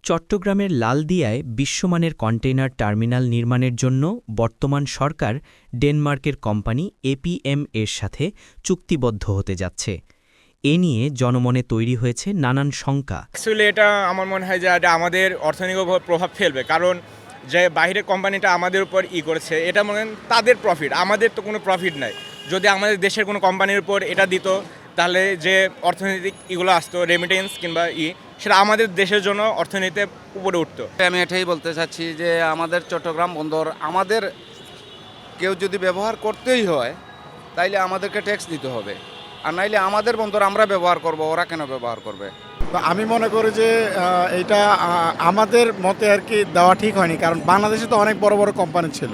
চট্টগ্রামের লালদিয়ায় বিশ্বমানের container terminal নির্মাণের জন্য বর্তমান সরকার ডেনমার্কের কোম্পানি এপিএম এর সাথে চুক্তিবদ্ধ হতে যাচ্ছে। এ নিয়ে জনমনে তৈরি হয়েছে নানান শঙ্কা। অ্যাকচুয়ালি এটা আমার মনে হয় যে এটা আমাদের অর্থনৈতিক প্রভাব ফেলবে, কারণ যে বাইরের কোম্পানিটা আমাদের উপর করেছে, এটা মনে হয় তাদের প্রফিট, আমাদের তো কোনো প্রফিট নাই। যদি আমাদের দেশের কোনো কোম্পানির উপর এটা দিত, তাহলে যে অর্থনৈতিক এগুলো আসতো রেমিটেন্স কিংবা সেটা আমাদের দেশের জন্য অর্থনীতিতে উপরে উঠতো। আমি এটাই বলতে চাচ্ছি যে আমাদের চট্টগ্রাম বন্দর আমাদের কেউ যদি ব্যবহার করতেই হয় তাইলে আমাদেরকে ট্যাক্স দিতে হবে, আর নাইলে আমাদের বন্দর আমরা ব্যবহার করব, ওরা কেন ব্যবহার করবে? তো আমি মনে করি যে এইটা আমাদের মতে আর কি দেওয়া ঠিক হয়নি, কারণ বাংলাদেশে তো অনেক বড় বড় কোম্পানি ছিল,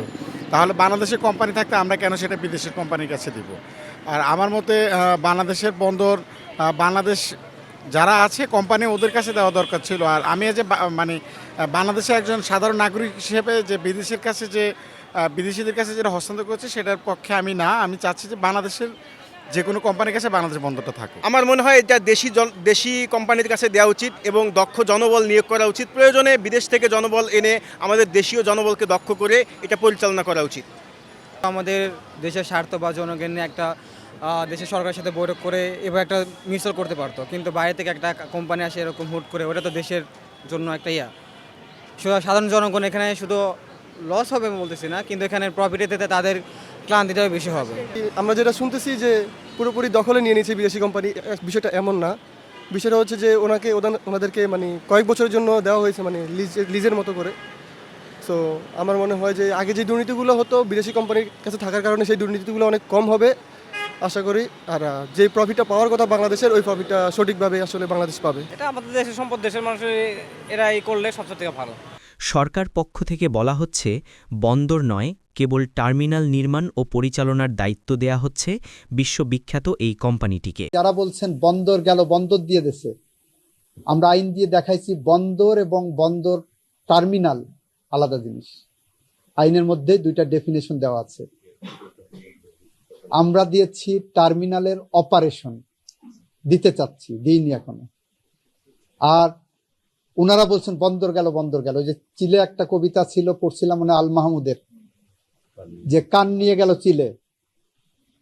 তাহলে বাংলাদেশের কোম্পানি থাকতে আমরা কেন সেটা বিদেশের কোম্পানির কাছে দিব? আর আমার মতে বাংলাদেশের বন্দর বাংলাদেশ যারা আছে কোম্পানি ওদের কাছে দেওয়া দরকার ছিল। আর আমি যে মানে বাংলাদেশে একজন সাধারণ নাগরিক হিসেবে যে বিদেশের কাছে যে বিদেশিদের কাছে যেটা হস্তান্তর করছে সেটার পক্ষে আমি না, আমি চাচ্ছি যে বাংলাদেশের যে কোনো কোম্পানির কাছে বাংলাদেশ বন্দরটা থাকুক। আমার মনে হয় এটা দেশি কোম্পানির কাছে দেওয়া উচিত এবং দক্ষ জনবল নিয়োগ করা উচিত। প্রয়োজনে বিদেশ থেকে জনবল এনে আমাদের দেশীয় জনবলকে দক্ষ করে এটা পরিচালনা করা উচিত। আমাদের দেশের স্বার্থ বা জনগণ একটা দেশের সরকারের সাথে বৈঠক করে এবার একটা মিসল করতে পারতো, কিন্তু বাইরে থেকে একটা কোম্পানি আসে এরকম হুট করে, ওটা তো দেশের জন্য একটা সাধারণ জনগণ এখানে শুধু লস হবে বলতেছি না, কিন্তু এখানে প্রফিট এতে তাদের ক্লান্তিটাও বেশি হবে। আমরা যেটা শুনতেছি যে পুরোপুরি দখলে নিয়ে নিয়েছে বিদেশি কোম্পানি, বিষয়টা এমন না। বিষয়টা হচ্ছে যে ওনাদেরকে মানে কয়েক বছরের জন্য দেওয়া হয়েছে, মানে লিজের মতো করে। সো আমার মনে হয় যে আগে যে দুর্নীতিগুলো হতো বিদেশি কোম্পানির কাছে থাকার কারণে সেই দুর্নীতিগুলো অনেক কম হবে আশা করি। আর যে প্রফিটটা পাওয়ার কথা বাংলাদেশের, ওই প্রফিটটা সঠিকভাবে আসলে বাংলাদেশ পাবে। এটা আমাদের দেশের সম্পদ, দেশের মানুষের এরাই করলে সবচেয়ে থেকে ভালো। সরকার পক্ষ থেকে বলা হচ্ছে বন্দর নয়, কেবল টার্মিনাল নির্মাণ ও পরিচালনার দায়িত্ব দেয়া হচ্ছে বিশ্ববিখ্যাত এই কোম্পানিটিকে। যারা বলছেন বন্দর গেল, বন্দর দিয়ে দেশে, আমরা আইন দিয়ে দেখাইছি বন্দর এবং বন্দর টার্মিনাল আলাদা জিনিস। আইনের মধ্যে দুইটা ডেফিনেশন দেওয়া আছে। আমরা দিয়েছি টার্মিনালের অপারেশন, দিতে চাচ্ছি, দিইনি এখনো। আর ওনারা বলছেন বন্দর গেল, বন্দর গেল। যে চিলে একটা কবিতা ছিল, পড়ছিলাম মনে আল মাহমুদের, যে কান নিয়ে গেল চিলে,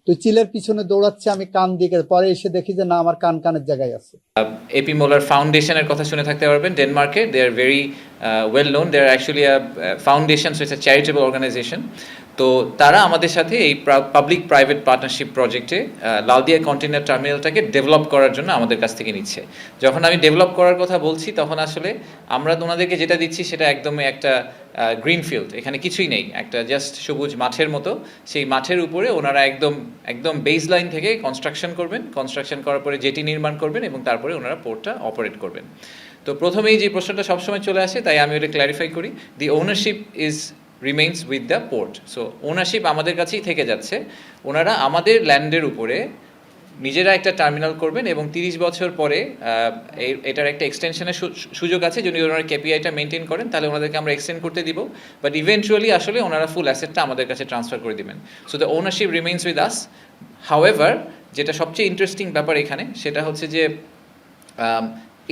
তো চিলের পিছনে দৌড়াচ্ছে, আমি কান দিয়ে গেলে পরে এসে দেখি যে না, আমার কান কানের জায়গায় আছে। এপি মোলার ফাউন্ডেশনের কথা শুনে থাকতে পারবেন। ডেনমার্কে they are very well known, they are actually a foundation, so it's a charitable organisation. তো তারা আমাদের সাথে এই পাবলিক প্রাইভেট পার্টনারশিপ প্রজেক্টে লালদিয়া কন্টেইনার টার্মিনালটাকে ডেভেলপ করার জন্য আমাদের কাছ থেকে নিচ্ছে। যখন আমি ডেভেলপ করার কথা বলছি, তখন আসলে আমরা ওনাদেরকে যেটা দিচ্ছি সেটা একদমই একটা গ্রিনফিল্ড, এখানে কিছুই নেই, একটা জাস্ট সবুজ মাঠের মতো। সেই মাঠের উপরে ওনারা একদম বেস লাইন থেকে কনস্ট্রাকশন করবেন, কনস্ট্রাকশন করার পরে জেটি নির্মাণ করবেন এবং তারপরে ওনারা পোর্টটা অপারেট করবেন। তো প্রথমেই যে প্রশ্নটা সবসময় চলে আসে, তাই আমি ওটা ক্ল্যারিফাই করি। The ownership remains with the port. So ownership আমাদের কাছেই থেকে যাচ্ছে। ওনারা আমাদের ল্যান্ডের উপরে নিজেরা একটা টার্মিনাল করবেন এবং 30 বছর পরে এটার একটা এক্সটেনশনের সুযোগ আছে। যদি ওনারা কেপিআইটা মেনটেন করেন তাহলে ওনাদেরকে আমরা এক্সটেন্ড করতে দিব, বাট ইভেন্চুয়ালি আসলে ওনারা ফুল অ্যাসেটটা আমাদের কাছে ট্রান্সফার করে দিবেন। So the ownership remains with us. However, যেটা সবচেয়ে ইন্টারেস্টিং ব্যাপার এখানে, সেটা হচ্ছে যে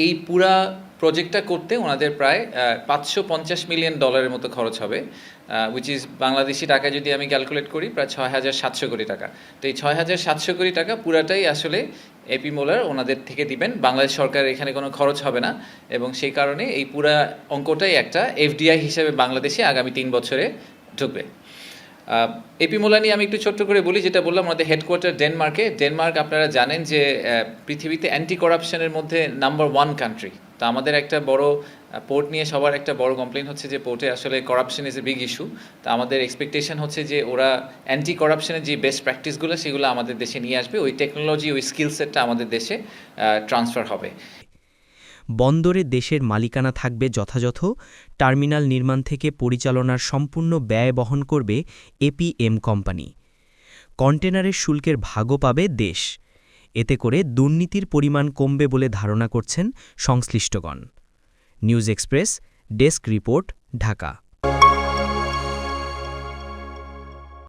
এই পুরা প্রজেক্টটা করতে ওনাদের প্রায় $550 মিলিয়ন মতো খরচ হবে, উইচ ইজ বাংলাদেশি টাকা যদি আমি ক্যালকুলেট করি প্রায় 6,700 কোটি টাকা। তো এই 6,700 কোটি টাকা পুরাটাই আসলে এপি মোলার ওনাদের থেকে দিবেন, বাংলাদেশ সরকার এখানে কোনো খরচ হবে না। এবং সেই কারণে এই পুরা অঙ্কটাই একটা এফডিআই হিসেবে বাংলাদেশে আগামী 3 বছরে ঢুকবে। এপি মোলা নিয়ে আমি একটু ছোট্ট করে বলি, যেটা বললাম আমাদের হেডকোয়ার্টার ডেনমার্কে। ডেনমার্ক আপনারা জানেন যে পৃথিবীতে অ্যান্টি করাপশনের মধ্যে নাম্বার 1 কান্ট্রি। তো আমাদের একটা বড় পোর্ট নিয়ে সবার একটা বড় কমপ্লেন হচ্ছে যে পোর্টে আসলে corruption is a big issue. তো আমাদের এক্সপেকটেশন হচ্ছে যে ওরা অ্যান্টি করাপশনের যে বেস্ট প্র্যাকটিসগুলো সেগুলো আমাদের দেশে নিয়ে আসবে, ওই টেকনোলজি, ওই স্কিল সেটটা আমাদের দেশে ট্রান্সফার হবে। বন্দরে দেশের মালিকানা থাকবে যথাযথ, টার্মিনাল নির্মাণ থেকে পরিচালনার সম্পূর্ণ ব্যয় বহন করবে এপিএম কোম্পানি। কন্টেনারের শুল্কের ভাগও পাবে দেশ। এতে করে দুর্নীতির পরিমাণ কমবে বলে ধারণা করছেন সংশ্লিষ্টগণ। News express, desk report, Dhaka.